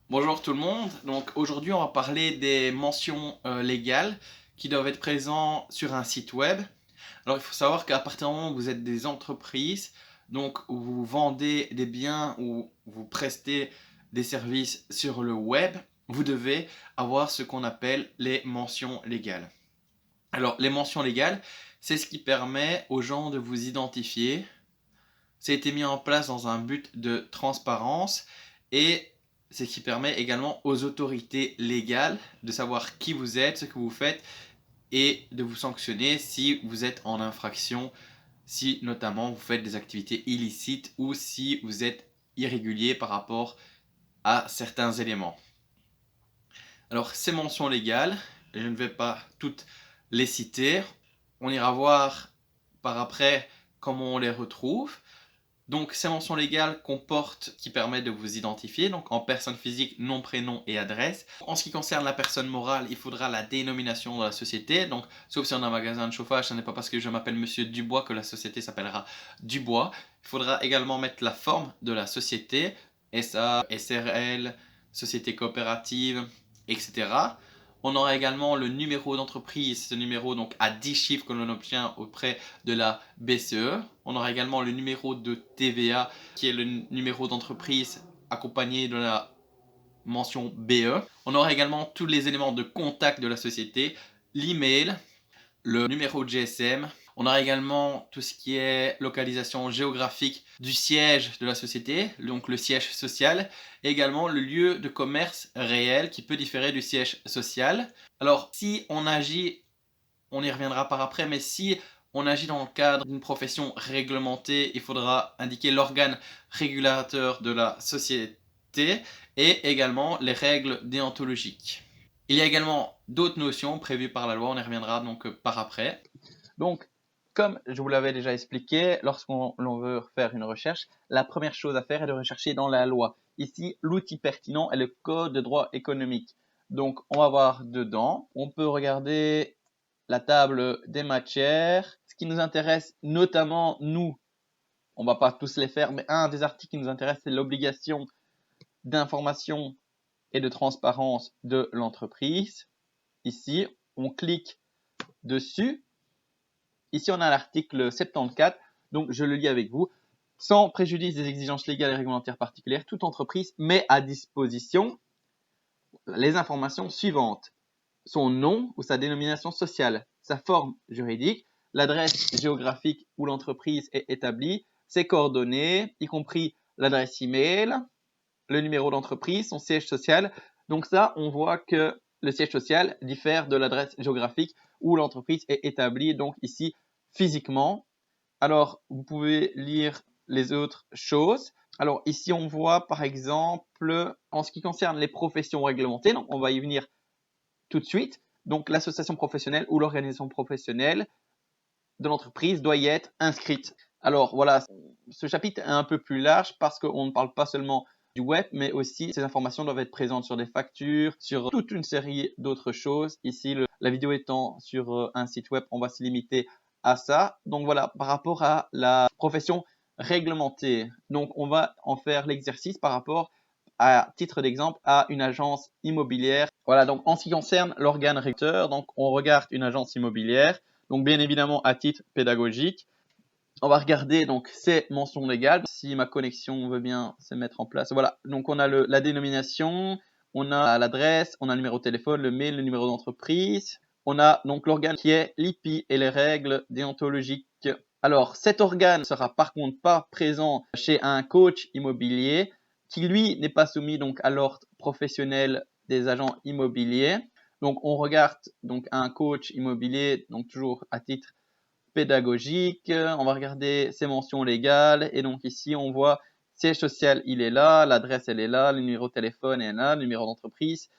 Bonjour tout le monde. Donc aujourd'hui, on va parler des mentions légales qui doivent être présentes sur un site web. Alors il faut savoir qu'à partir du moment où vous êtes des entreprises, donc où vous vendez des biens ou vous prestez des services sur le web, vous devez avoir ce qu'on appelle les mentions légales. Alors les mentions légales, c'est ce qui permet aux gens de vous identifier. Ça a été mis en place dans un but de transparence et ce qui permet également aux autorités légales de savoir qui vous êtes, ce que vous faites et de vous sanctionner si vous êtes en infraction, si notamment vous faites des activités illicites ou si vous êtes irrégulier par rapport à certains éléments. Alors ces mentions légales, je ne vais pas toutes les citer, on ira voir par après comment on les retrouve. Donc ces mentions légales comportent qui permettent de vous identifier, donc en personne physique, nom, prénom et adresse. En ce qui concerne la personne morale, il faudra la dénomination de la société. Donc sauf si on a un magasin de chauffage, ce n'est pas parce que je m'appelle Monsieur Dubois que la société s'appellera Dubois. Il faudra également mettre la forme de la société, SA, SRL, société coopérative, etc. On aura également le numéro d'entreprise, ce numéro donc à 10 chiffres que l'on obtient auprès de la BCE. On aura également le numéro de TVA qui est le numéro d'entreprise accompagné de la mention BE. On aura également tous les éléments de contact de la société, l'email, le numéro de GSM. On aura également tout ce qui est localisation géographique du siège de la société, donc le siège social, et également le lieu de commerce réel qui peut différer du siège social. Alors, si on agit, on y reviendra par après, mais si on agit dans le cadre d'une profession réglementée, il faudra indiquer l'organe régulateur de la société et également les règles déontologiques. Il y a également d'autres notions prévues par la loi, on y reviendra donc par après. Donc, comme je vous l'avais déjà expliqué, lorsqu'on veut faire une recherche, la première chose à faire est de rechercher dans la loi. Ici, l'outil pertinent est le Code de droit économique. Donc, on va voir dedans. On peut regarder la table des matières. Ce qui nous intéresse, notamment nous, on va pas tous les faire, mais un des articles qui nous intéresse, c'est l'obligation d'information et de transparence de l'entreprise. Ici, on clique dessus. Ici, on a l'article 74, donc je le lis avec vous. Sans préjudice des exigences légales et réglementaires particulières, toute entreprise met à disposition les informations suivantes. Son nom ou sa dénomination sociale, sa forme juridique, l'adresse géographique où l'entreprise est établie, ses coordonnées, y compris l'adresse email, le numéro d'entreprise, son siège social. Donc ça, on voit que le siège social diffère de l'adresse géographique où l'entreprise est établie, donc ici physiquement. Alors, vous pouvez lire les autres choses. Alors ici, on voit par exemple, en ce qui concerne les professions réglementées, donc on va y venir tout de suite. Donc l'association professionnelle ou l'organisation professionnelle de l'entreprise doit y être inscrite. Alors voilà, ce chapitre est un peu plus large parce qu'on ne parle pas seulement du web, mais aussi ces informations doivent être présentes sur des factures, sur toute une série d'autres choses. Ici, la vidéo étant sur un site web, on va se limiter à ça. Donc voilà, par rapport à la profession réglementée. Donc on va en faire l'exercice par rapport à titre d'exemple à une agence immobilière. Voilà, donc en ce qui concerne l'organe régulateur, donc on regarde une agence immobilière. Donc bien évidemment à titre pédagogique. On va regarder donc ces mentions légales. Si ma connexion veut bien se mettre en place. Voilà, donc on a la dénomination, on a l'adresse, on a le numéro de téléphone, le mail, le numéro d'entreprise. On a donc l'organe qui est l'IPI et les règles déontologiques. Alors cet organe ne sera par contre pas présent chez un coach immobilier qui lui n'est pas soumis donc à l'ordre professionnel des agents immobiliers. Donc on regarde donc un coach immobilier, donc toujours à titre pédagogique. On va regarder ses mentions légales et donc ici on voit siège social, il est là, l'adresse elle est là, le numéro de téléphone est là, le numéro d'entreprise,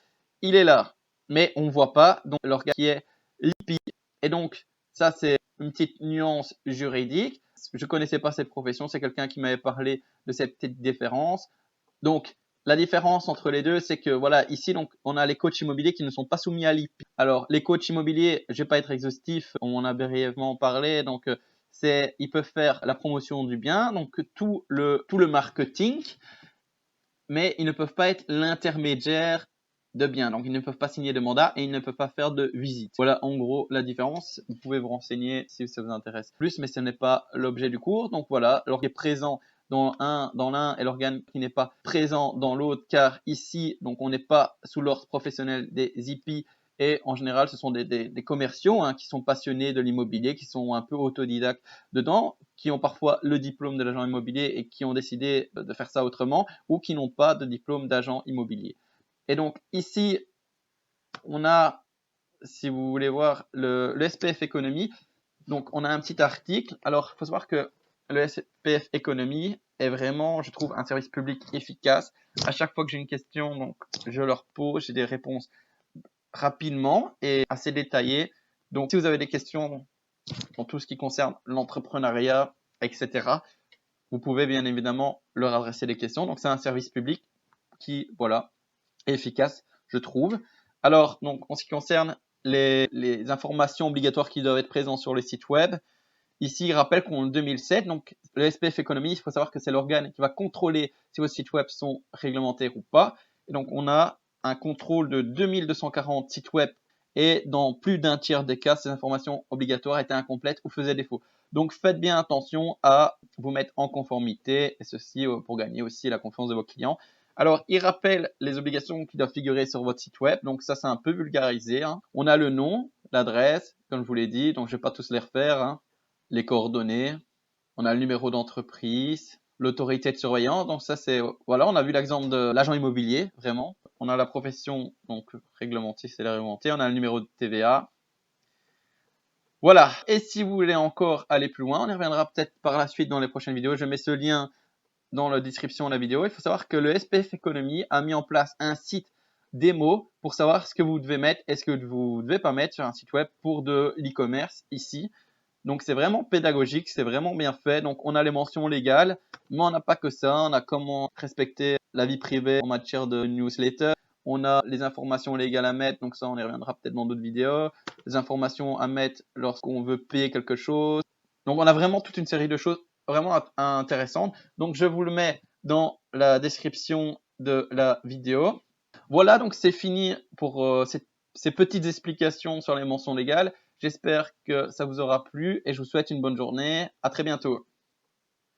il est là. Mais on ne voit pas donc l'organe qui est l'IPI. Et donc ça c'est une petite nuance juridique. Je ne connaissais pas cette profession, c'est quelqu'un qui m'avait parlé de cette petite différence. Donc, la différence entre les deux, c'est que voilà, ici, donc, on a les coachs immobiliers qui ne sont pas soumis à l'IPI. Alors, les coachs immobiliers, je vais pas être exhaustif, on en a brièvement parlé, donc, ils peuvent faire la promotion du bien, donc tout le marketing. mais ils ne peuvent pas être l'intermédiaire de biens. Donc, ils ne peuvent pas signer de mandat et ils ne peuvent pas faire de visite. Voilà, en gros, la différence. Vous pouvez vous renseigner si ça vous intéresse plus, mais ce n'est pas l'objet du cours. Donc, voilà, l'organe présent dans l'un et l'organe qui n'est pas présent dans l'autre, car ici, donc, on n'est pas sous l'ordre professionnel des IP. Et en général, ce sont des commerciaux hein, qui sont passionnés de l'immobilier, qui sont un peu autodidactes dedans, qui ont parfois le diplôme de l'agent immobilier et qui ont décidé de faire ça autrement, ou qui n'ont pas de diplôme d'agent immobilier. Et donc ici, on a, si vous voulez voir, le SPF Économie. Donc on a un petit article. Alors il faut savoir que le SPF Économie est vraiment, je trouve, un service public efficace. À chaque fois que j'ai une question, donc je leur pose, j'ai des réponses rapidement et assez détaillées. Donc si vous avez des questions dans tout ce qui concerne l'entrepreneuriat, etc., vous pouvez bien évidemment leur adresser des questions. Donc c'est un service public qui, voilà, est efficace, je trouve. Alors, donc, en ce qui concerne les informations obligatoires qui doivent être présentes sur le site web, ici, il rappelle qu'en 2007, donc le SPF Économie, il faut savoir que c'est l'organe qui va contrôler si vos sites web sont réglementaires ou pas. Et donc, on a un contrôle de 2240 sites web et dans plus d'un tiers des cas, ces informations obligatoires étaient incomplètes ou faisaient défaut. Donc, faites bien attention à vous mettre en conformité et ceci pour gagner aussi la confiance de vos clients. Alors, il rappelle les obligations qui doivent figurer sur votre site web. Donc, ça, c'est un peu vulgarisé. Hein. On a le nom, l'adresse, comme je vous l'ai dit. Donc, je ne vais pas tous les refaire. Hein. Les coordonnées. On a le numéro d'entreprise, l'autorité de surveillance. Donc, ça, c'est, voilà, on a vu l'exemple de l'agent immobilier, vraiment. On a la profession, donc, réglementée, c'est la réglementée. On a le numéro de TVA. Voilà. Et si vous voulez encore aller plus loin, on y reviendra peut-être par la suite dans les prochaines vidéos. Je mets ce lien dans la description de la vidéo. Il faut savoir que le SPF Économie a mis en place un site démo pour savoir ce que vous devez mettre et ce que vous ne devez pas mettre sur un site web pour de l'e-commerce ici. Donc c'est vraiment pédagogique, c'est vraiment bien fait. Donc on a les mentions légales, mais on n'a pas que ça. On a comment respecter la vie privée en matière de newsletter. On a les informations légales à mettre, donc ça on y reviendra peut-être dans d'autres vidéos. Les informations à mettre lorsqu'on veut payer quelque chose. Donc on a vraiment toute une série de choses vraiment intéressantes. Donc je vous le mets dans la description de la vidéo. Voilà, donc c'est fini pour ces petites explications sur les mentions légales. J'espère que ça vous aura plu et je vous souhaite une bonne journée. À très bientôt.